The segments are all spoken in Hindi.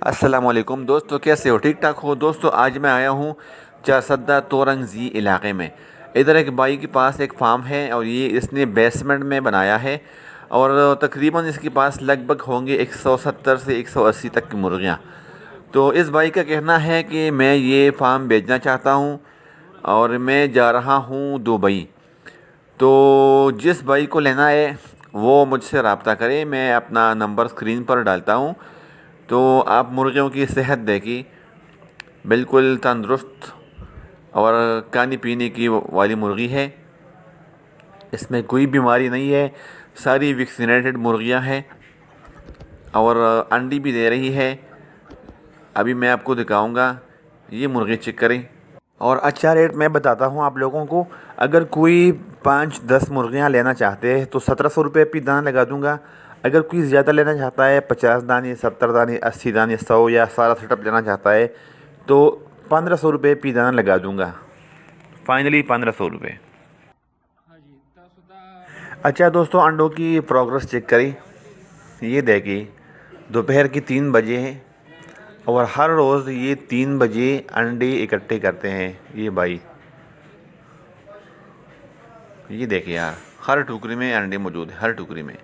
अस्सलामुअलैकुम दोस्तों, कैसे हो? ठीक ठाक हो दोस्तों? आज मैं आया हूँ चारसद्दा तोरंगजी इलाके में। इधर एक भाई के पास एक फार्म है और ये इसने बेसमेंट में बनाया है और तकरीबन इसके पास लगभग होंगे 170 से 180 तक की मुर्गियाँ। तो इस भाई का कहना है कि मैं ये फार्म बेचना चाहता हूँ और मैं जा रहा हूँ दुबई। तो जिस भाई को लेना है वो मुझसे रब्ता करे, मैं अपना नंबर स्क्रीन पर डालता हूँ। तो आप मुर्गियों की सेहत देखी, बिल्कुल तंदुरुस्त और खाने पीने की वाली मुर्गी है। इसमें कोई बीमारी नहीं है, सारी वैक्सीनेटेड मुर्गियां हैं और अंडी भी दे रही है। अभी मैं आपको दिखाऊंगा, ये मुर्गी चेक करें। और अच्छा रेट मैं बताता हूँ आप लोगों को। अगर कोई 5-10 मुर्गियाँ लेना चाहते हैं तो 1700 रुपये पे दाना लगा दूँगा। अगर कोई ज़्यादा लेना चाहता है, 50 दाने, 70 दाने, 80 दाने, 100 या सारा सेटअप लेना चाहता है तो 1500 रुपये पे दाना लगा दूँगा। फाइनली 1500 रुपये। अच्छा दोस्तों, अंडों की प्रोग्रेस चेक करें। ये देखिए, दोपहर की 3 बजे हैं और हर रोज़ ये 3 बजे अंडे इकट्ठे करते हैं ये भाई। ये देखिए यार, हर टोकरी में अंडे मौजूद है, हर टोकरी में।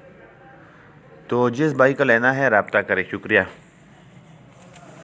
तो जिस भाई का लेना है रब्ता करें। शुक्रिया।